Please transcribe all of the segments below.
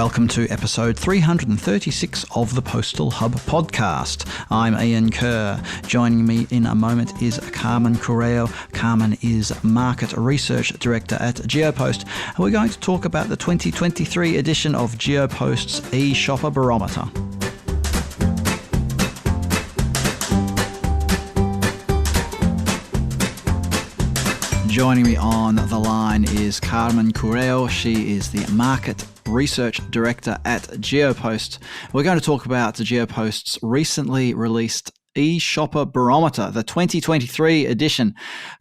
Welcome to episode 336 of the Postal Hub podcast. I'm Ian Kerr. Joining me in a moment is Carmen Cureu. Carmen is Market Research Director at Geopost, and we're going to talk about the 2023 edition of Geopost's e-shopper barometer. Joining me on the line is Carmen Cureu. She is the Market Research Director at Geopost. We're going to talk about Geopost's recently released e-shopper barometer, the 2023 edition.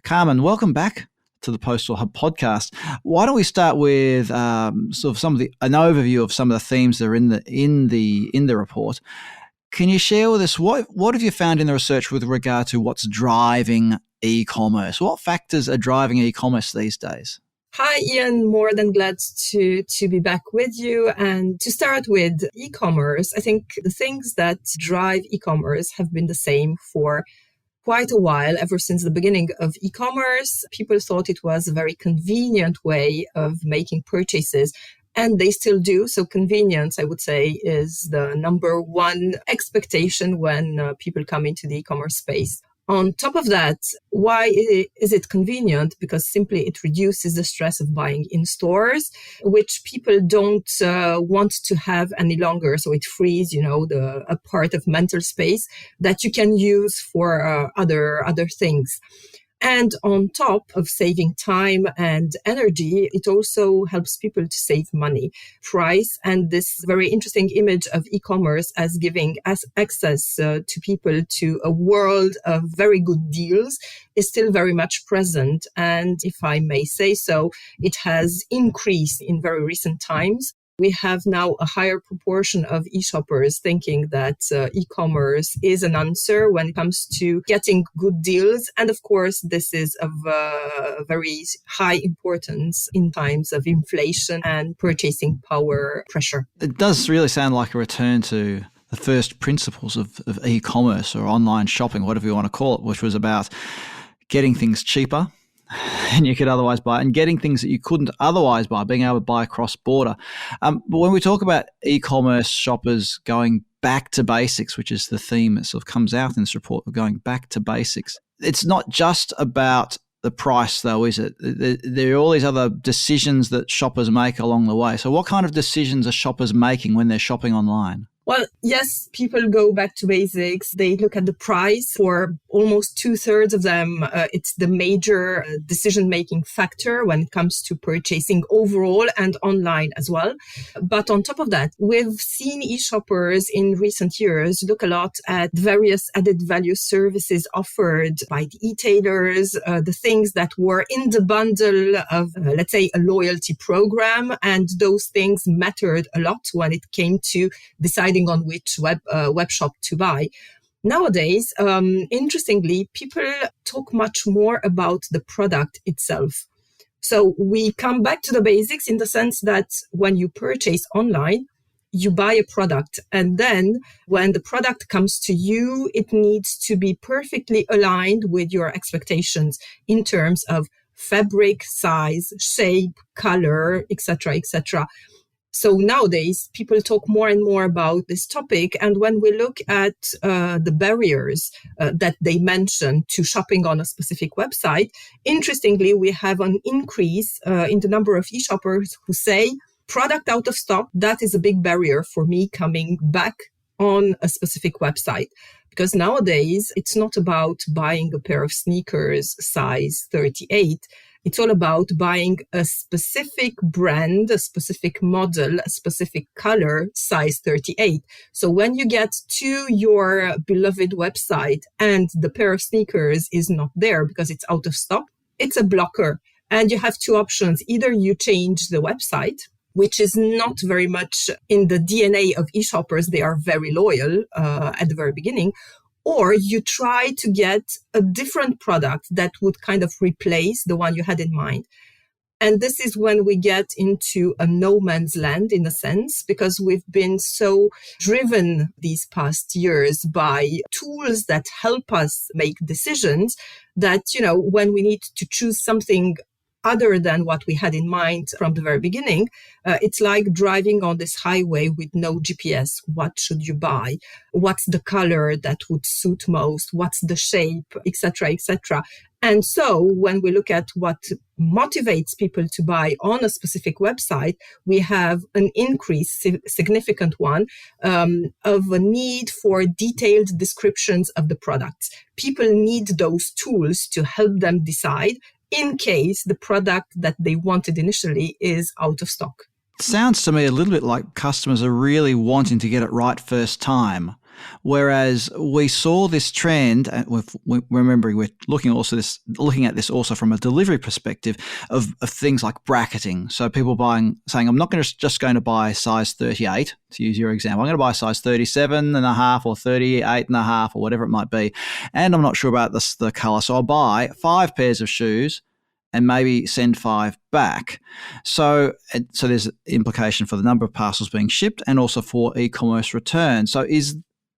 Carmen, welcome back to the Postal Hub podcast. Why don't we start with an overview of some of the themes that are in the report. Can you share with us what have you found in the research with regard to what's driving e-commerce? What factors are driving e-commerce these days? Hi, Ian. More than glad to be back with you. And to start with e-commerce, I think the things that drive e-commerce have been the same for quite a while. Ever since the beginning of e-commerce, people thought it was a very convenient way of making purchases. And they still do. So convenience, I would say, is the number one expectation when people come into the e-commerce space. On top of that, why is it convenient? Because simply it reduces the stress of buying in stores, which people don't want to have any longer. So it frees, a part of mental space that you can use for other things. And on top of saving time and energy, it also helps people to save money. Price and this very interesting image of e-commerce as giving us access to people to a world of very good deals is still very much present. And if I may say so, it has increased in very recent times. We have now a higher proportion of e-shoppers thinking that e-commerce is an answer when it comes to getting good deals. And of course, this is of very high importance in times of inflation and purchasing power pressure. It does really sound like a return to the first principles of e-commerce or online shopping, whatever you want to call it, which was about getting things cheaper and you could otherwise buy, and getting things that you couldn't otherwise buy, being able to buy cross-border. But when we talk about e-commerce shoppers going back to basics, which is the theme that sort of comes out in this report of going back to basics, it's not just about the price, though, is it? There are all these other decisions that shoppers make along the way. So what kind of decisions are shoppers making when they're shopping online? Well, yes, people go back to basics. They look at the price. For almost 2/3 of them, it's the major decision-making factor when it comes to purchasing overall and online as well. But on top of that, we've seen e-shoppers in recent years look a lot at various added value services offered by the e-tailers, the things that were in the bundle of, let's say, a loyalty program. And those things mattered a lot when it came to deciding on which web shop to buy. Nowadays, interestingly, people talk much more about the product itself. So we come back to the basics in the sense that when you purchase online, you buy a product. And then when the product comes to you, it needs to be perfectly aligned with your expectations in terms of fabric, size, shape, color, etc., etc. So nowadays, people talk more and more about this topic. And when we look at the barriers that they mention to shopping on a specific website, interestingly, we have an increase in the number of e-shoppers who say, product out of stock, that is a big barrier for me coming back on a specific website. Because nowadays, it's not about buying a pair of sneakers size 38. It's all about buying a specific brand, a specific model, a specific color, size 38. So when you get to your beloved website and the pair of sneakers is not there because it's out of stock, it's a blocker. And you have two options. Either you change the website, which is not very much in the DNA of e-shoppers. They are very loyal at the very beginning. Or you try to get a different product that would kind of replace the one you had in mind. And this is when we get into a no man's land in a sense, because we've been so driven these past years by tools that help us make decisions that, when we need to choose something other than what we had in mind from the very beginning. It's like driving on this highway with no GPS. What should you buy? What's the color that would suit most? What's the shape, etc., etc. And so when we look at what motivates people to buy on a specific website, we have an increase, significant one, of a need for detailed descriptions of the products. People need those tools to help them decide in case the product that they wanted initially is out of stock. Sounds to me a little bit like customers are really wanting to get it right first time. Whereas we saw this trend, and remembering we're looking at this also from a delivery perspective of things like bracketing. So people saying, I'm not just going to buy size 38, to use your example. I'm going to buy size 37 and a half or 38 and a half or whatever it might be. And I'm not sure about the color. So I'll buy 5 pairs of shoes and maybe send 5 back. So there's implication for the number of parcels being shipped and also for e-commerce returns. So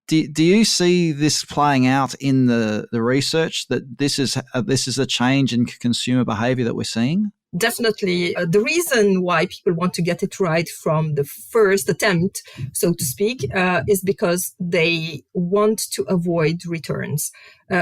do you see this playing out in the research, that this is a change in consumer behavior that we're seeing? Definitely. The reason why people want to get it right from the first attempt, so to speak, is because they want to avoid returns.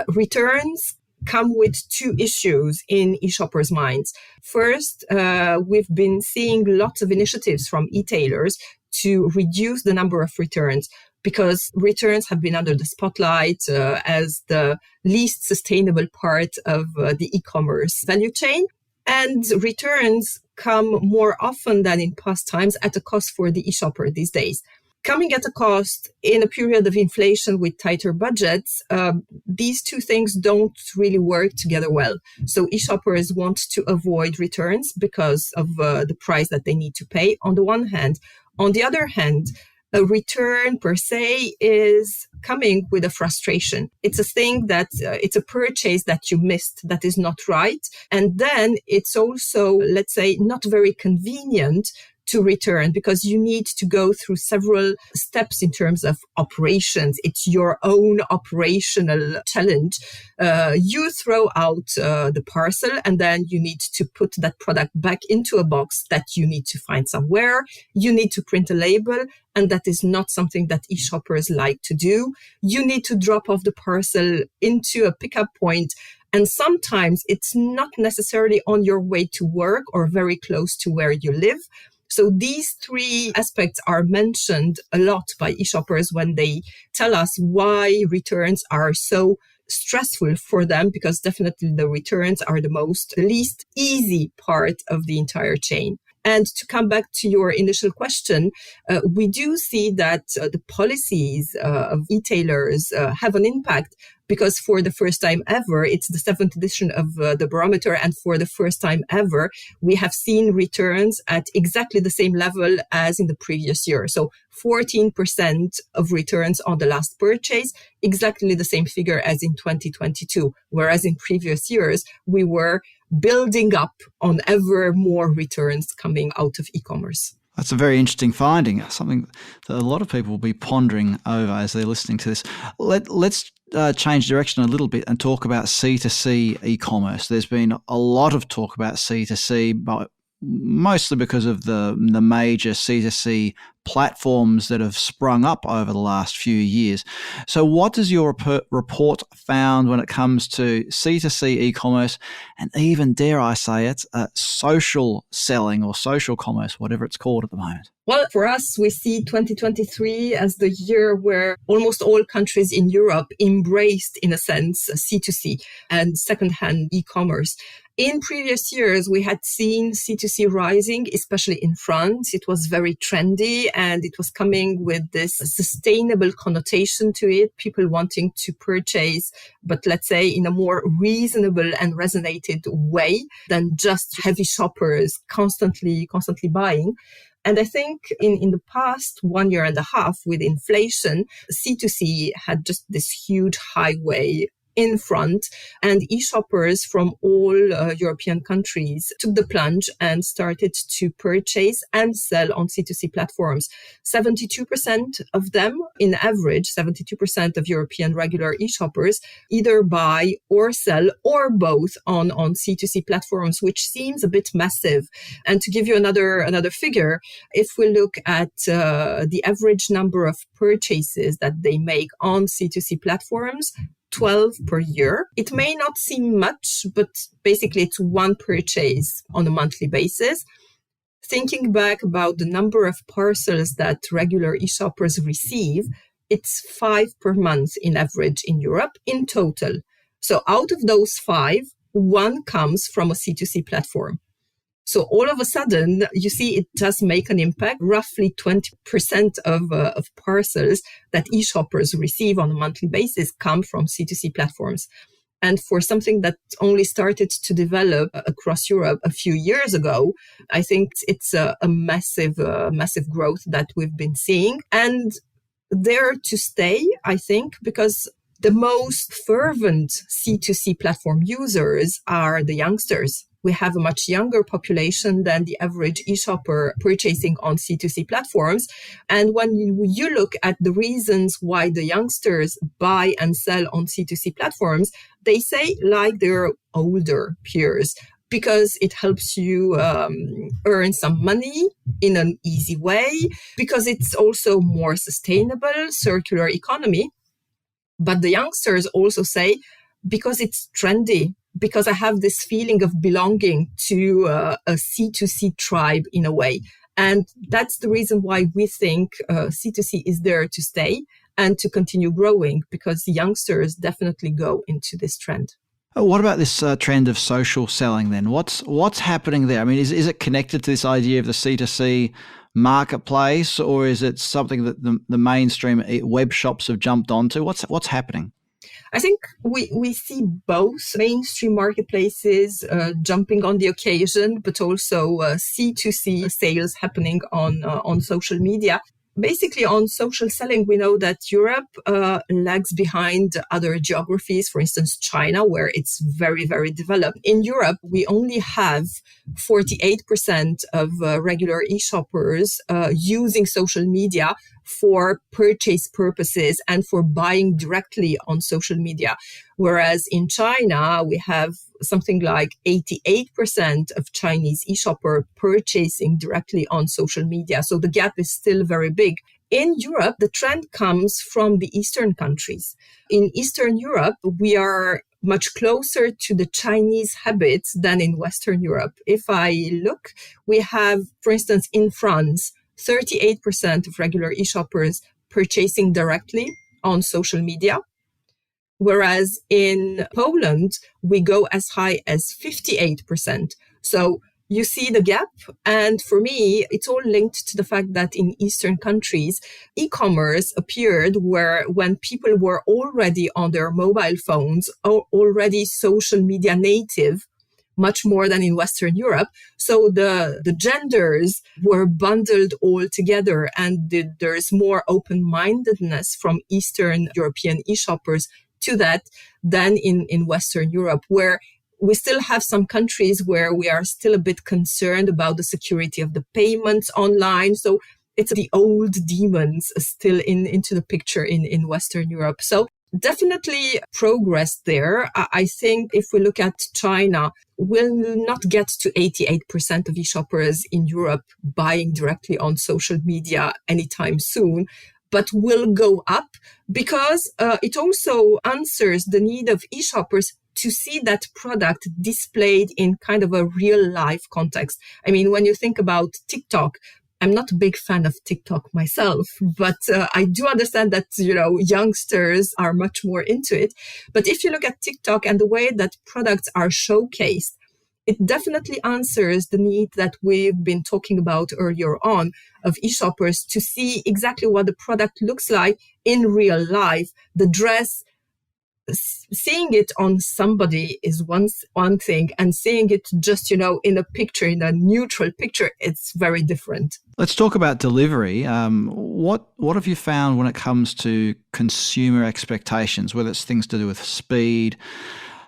Returns come with 2 issues in e-shoppers' minds. First, we've been seeing lots of initiatives from e-tailers to reduce the number of returns, because returns have been under the spotlight as the least sustainable part of the e-commerce value chain. And returns come more often than in past times at a cost for the e-shopper these days. Coming at a cost in a period of inflation with tighter budgets, these 2 things don't really work together well. So e-shoppers want to avoid returns because of the price that they need to pay on the one hand. On the other hand, a return per se is coming with a frustration. It's a thing that it's a purchase that you missed that is not right. And then it's also, let's say, not very convenient to return because you need to go through several steps in terms of operations. It's your own operational challenge. You throw out the parcel and then you need to put that product back into a box that you need to find somewhere. You need to print a label, and that is not something that e-shoppers like to do. You need to drop off the parcel into a pickup point. And sometimes it's not necessarily on your way to work or very close to where you live. So these 3 aspects are mentioned a lot by e-shoppers when they tell us why returns are so stressful for them, because definitely the returns are the least easy part of the entire chain. And to come back to your initial question, we do see that the policies of e-tailers have an impact, because for the first time ever, it's the 7th edition of the barometer, and for the first time ever, we have seen returns at exactly the same level as in the previous year. So 14% of returns on the last purchase, exactly the same figure as in 2022, whereas in previous years, we were building up on ever more returns coming out of e-commerce. That's a very interesting finding, something that a lot of people will be pondering over as they're listening to this. Let's change direction a little bit and talk about C2C e-commerce. There's been a lot of talk about C2C, but mostly because of the major C2C platforms that have sprung up over the last few years. So what does your report found when it comes to C2C e-commerce and even, dare I say it, social selling or social commerce, whatever it's called at the moment? Well, for us, we see 2023 as the year where almost all countries in Europe embraced, in a sense, C2C and secondhand e-commerce. In previous years, we had seen C2C rising, especially in France. It was very trendy and it was coming with this sustainable connotation to it, people wanting to purchase, but let's say in a more reasonable and resonated way than just heavy shoppers constantly buying. And I think in the past 1 year and a half with inflation, C2C had just this huge highway in front, and e-shoppers from all European countries took the plunge and started to purchase and sell on C2C platforms. 72% of them, in average, 72% of European regular e-shoppers either buy or sell or both on C2C platforms, which seems a bit massive. And to give you another figure, if we look at the average number of purchases that they make on C2C platforms, 12 per year. It may not seem much, but basically it's one purchase on a monthly basis. Thinking back about the number of parcels that regular e-shoppers receive, it's 5 per month in average in Europe in total. So out of those 5, 1 comes from a C2C platform. So all of a sudden, you see, it does make an impact. Roughly 20% of parcels that e-shoppers receive on a monthly basis come from C2C platforms. And for something that only started to develop across Europe a few years ago, I think it's a massive growth that we've been seeing. And there to stay, I think, because the most fervent C2C platform users are the youngsters. We have a much younger population than the average e-shopper purchasing on C2C platforms. And when you look at the reasons why the youngsters buy and sell on C2C platforms, they say like their older peers, because it helps you earn some money in an easy way, because it's also more sustainable, circular economy. But the youngsters also say, because it's trendy, because I have this feeling of belonging to a C2C tribe in a way. And that's the reason why we think C2C is there to stay and to continue growing, because the youngsters definitely go into this trend. What about this trend of social selling then? What's happening there? I mean, is it connected to this idea of the C2C marketplace, or is it something that the mainstream web shops have jumped onto? What's happening? I think we see both mainstream marketplaces jumping on the occasion, but also C2C sales happening on social media. Basically, on social selling, we know that Europe lags behind other geographies, for instance, China, where it's very, very developed. In Europe, we only have 48% of regular e-shoppers using social media for purchase purposes and for buying directly on social media. Whereas in China, we have something like 88% of Chinese e-shopper purchasing directly on social media. So the gap is still very big. In Europe, the trend comes from the Eastern countries. In Eastern Europe, we are much closer to the Chinese habits than in Western Europe. If I look, we have, for instance, in France, 38% of regular e-shoppers purchasing directly on social media. Whereas in Poland, we go as high as 58%. So you see the gap. And for me, it's all linked to the fact that in Eastern countries, e-commerce appeared when people were already on their mobile phones, or already social media native, much more than in Western Europe. So the genders were bundled all together, and there's more open-mindedness from Eastern European e-shoppers to that than in Western Europe, where we still have some countries where we are still a bit concerned about the security of the payments online. So it's the old demons still into the picture in Western Europe. So definitely progress there. I think if we look at China, we'll not get to 88% of e-shoppers in Europe buying directly on social media anytime soon, but will go up because it also answers the need of e-shoppers to see that product displayed in kind of a real life context. I mean, when you think about TikTok, I'm not a big fan of TikTok myself, but I do understand that, youngsters are much more into it. But if you look at TikTok and the way that products are showcased, it definitely answers the need that we've been talking about earlier on of e-shoppers to see exactly what the product looks like in real life. The dress seeing it on somebody is one thing, and seeing it just, in a picture, in a neutral picture, it's very different. Let's talk about delivery. What have you found when it comes to consumer expectations, whether it's things to do with speed,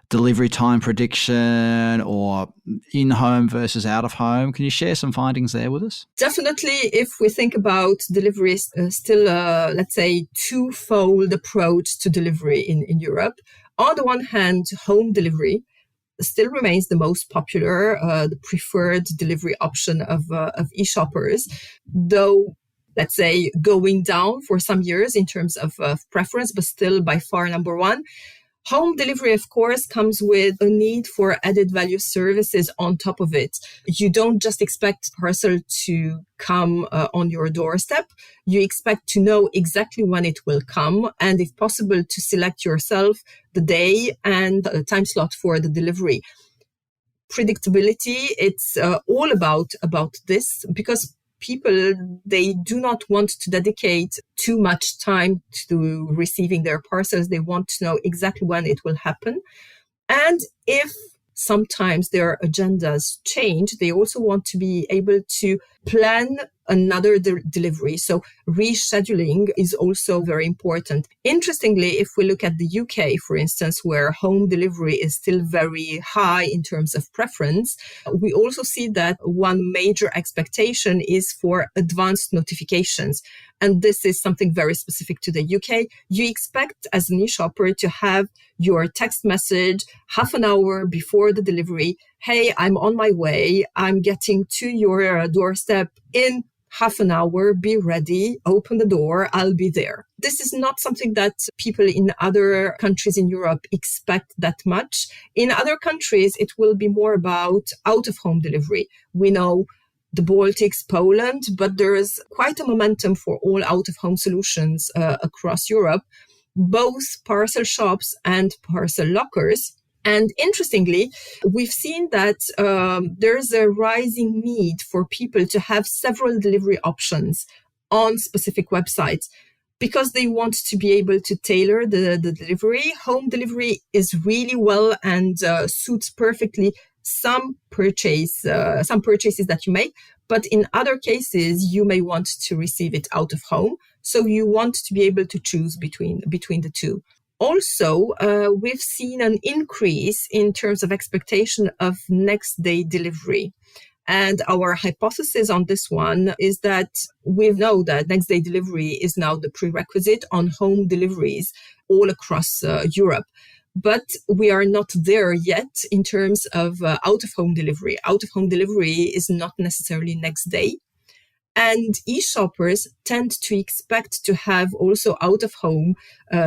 delivery time prediction, or in-home versus out-of-home? Can you share some findings there with us? Definitely, if we think about delivery, still, let's say, twofold approach to delivery in Europe. On the one hand, home delivery still remains the most popular, the preferred delivery option of e-shoppers, though, let's say, going down for some years in terms of preference, but still by far number one. Home delivery, of course, comes with a need for added value services on top of it. You don't just expect parcel to come on your doorstep. You expect to know exactly when it will come, and if possible, to select yourself the day and the time slot for the delivery. Predictability, it's all about this, because people, they do not want to dedicate too much time to receiving their parcels. They want to know exactly when it will happen. And if sometimes their agendas change, they also want to be able to plan another delivery. So rescheduling is also very important. Interestingly, if we look at the UK, for instance, where home delivery is still very high in terms of preference, we also see that one major expectation is for advanced notifications. And this is something very specific to the UK. You expect as an e-shopper to have your text message half an hour before the delivery. Hey, I'm on my way. I'm getting to your doorstep in half an hour. Be ready. Open the door. I'll be there. This is not something that people in other countries in Europe expect that much. In other countries, it will be more about out-of-home delivery. We know the Baltics, Poland, but there is quite a momentum for all out-of-home solutions across Europe, both parcel shops and parcel lockers. And interestingly, we've seen that there's a rising need for people to have several delivery options on specific websites because they want to be able to tailor the delivery. Home delivery is really well and suits perfectly some purchases that you make. But in other cases, you may want to receive it out of home. So you want to be able to choose between the two. Also, we've seen an increase in terms of expectation of next day delivery. And our hypothesis on this one is that we know that next day delivery is now the prerequisite on home deliveries all across Europe. But we are not there yet in terms of out-of-home delivery. Out-of-home delivery is not necessarily next day. And e-shoppers tend to expect to have also out-of-home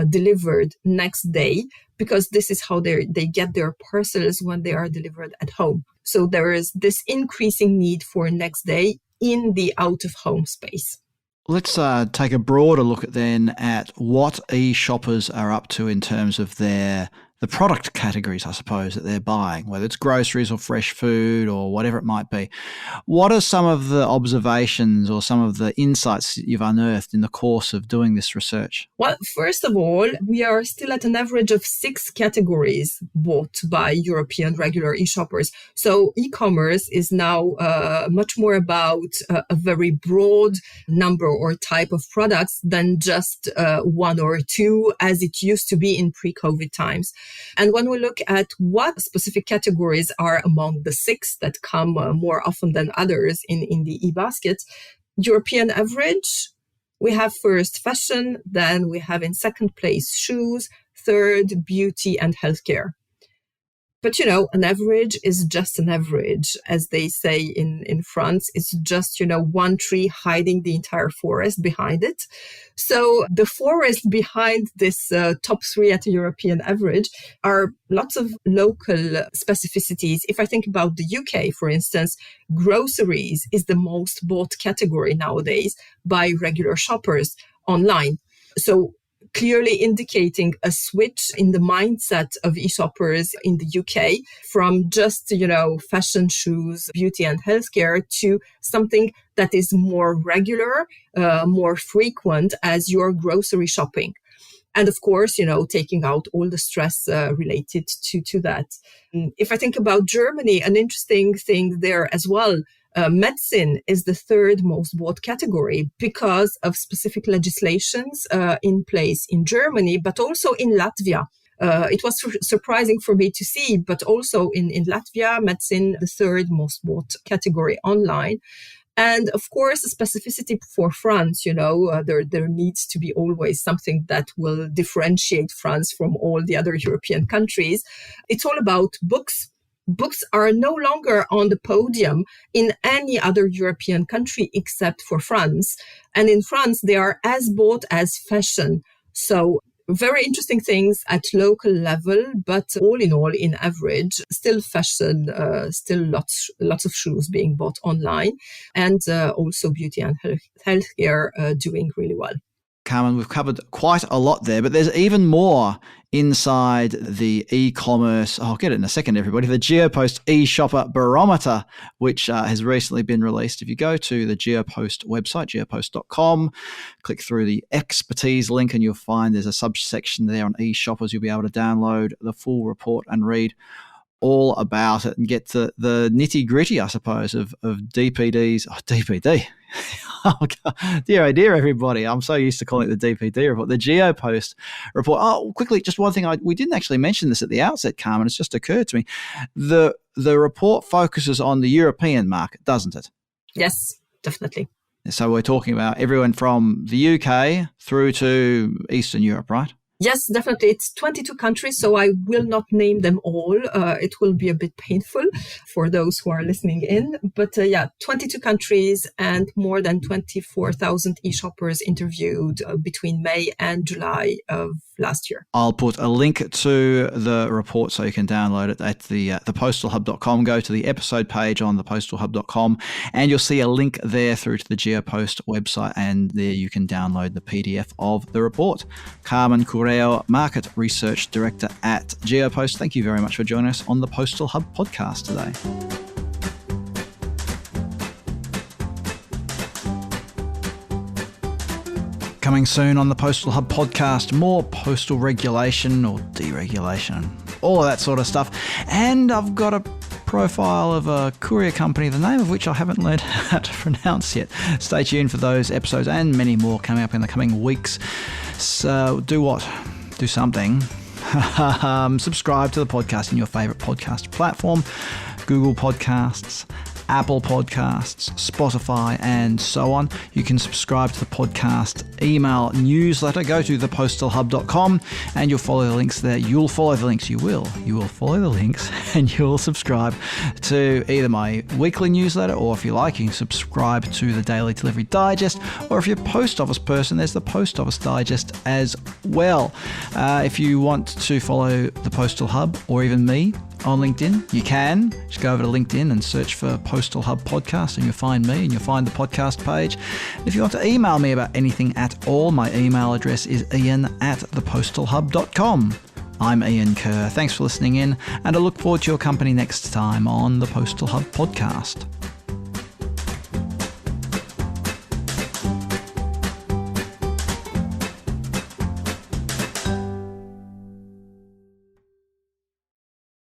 delivered next day, because this is how they get their parcels when they are delivered at home. So there is this increasing need for next day in the out-of-home space. Let's take a broader look at what e-shoppers are up to in terms of the product categories, I suppose, that they're buying, whether it's groceries or fresh food or whatever it might be. What are some of the observations or some of the insights you've unearthed in the course of doing this research? Well, first of all, we are still at an average of 6 categories bought by European regular e-shoppers. So e-commerce is now much more about a very broad number or type of products than just 1 or 2, as it used to be in pre-COVID times. And when we look at what specific categories are among the 6 that come more often than others in the e-basket, European average, we have first fashion, then we have in second place shoes, third beauty and healthcare. But, an average is just an average. As they say in France, it's just, one tree hiding the entire forest behind it. So the forest behind this top 3 at a European average are lots of local specificities. If I think about the UK, for instance, groceries is the most bought category nowadays by regular shoppers online. So clearly indicating a switch in the mindset of e-shoppers in the UK from just, fashion, shoes, beauty and healthcare to something that is more regular, more frequent as your grocery shopping. And of course, taking out all the stress related to that. If I think about Germany, an interesting thing there as well, medicine is the third most bought category because of specific legislations in place in Germany, but also in Latvia. It was surprising for me to see, but also in Latvia, medicine, the third most bought category online. And of course, the specificity for France, there needs to be always something that will differentiate France from all the other European countries. It's all about books. Books are no longer on the podium in any other European country except for France. And in France, they are as bought as fashion. So very interesting things at local level, but all in all, in average, still fashion, still lots of shoes being bought online, and also beauty and healthcare doing really well. Carmen, we've covered quite a lot there, but there's even more inside the e-commerce. I'll get it in a second, everybody. The Geopost e-shopper barometer, which has recently been released. If you go to the Geopost website, geopost.com, click through the expertise link and you'll find there's a subsection there on e-shoppers. You'll be able to download the full report and read all about it and get the nitty gritty, I suppose, of DPDs. Oh, DPD. Oh, God. Dear, everybody. I'm so used to calling it the DPD report, the Geopost report. Oh, quickly, just one thing. We didn't actually mention this at the outset, Carmen. It's just occurred to me. The report focuses on the European market, doesn't it? Yes, definitely. So we're talking about everyone from the UK through to Eastern Europe, right? Yes, definitely. It's 22 countries, so I will not name them all. It will be a bit painful for those who are listening in. But 22 countries and more than 24,000 e-shoppers interviewed between May and July of last year. I'll put a link to the report so you can download it at thepostalhub.com. Go to the episode page on thepostalhub.com and you'll see a link there through to the Geopost website, and there you can download the PDF of the report. Carmen Cureu, Market Research Director at Geopost, thank you very much for joining us on the Postal Hub podcast today. Coming soon on the Postal Hub podcast, more postal regulation or deregulation, all of that sort of stuff. And I've got a profile of a courier company, the name of which I haven't learned how to pronounce yet. Stay tuned for those episodes and many more coming up in the coming weeks. So do what? Do something. Subscribe to the podcast in your favorite podcast platform, Google Podcasts, Apple Podcasts, Spotify, and so on. You can subscribe to the podcast email newsletter. Go to thepostalhub.com and you'll follow the links there. You'll follow the links. You will follow the links and you'll subscribe to either my weekly newsletter, or if you like, you can subscribe to the Daily Delivery Digest, or if you're a post office person, there's the Post Office Digest as well. If you want to follow the Postal Hub or even me on LinkedIn, you can. Just go over to LinkedIn and search for Postal Hub Podcast and you'll find me and you'll find the podcast page. If you want to email me about anything at all, my email address is ian@thepostalhub.com. I'm Ian Kerr. Thanks for listening in, and I look forward to your company next time on the Postal Hub podcast.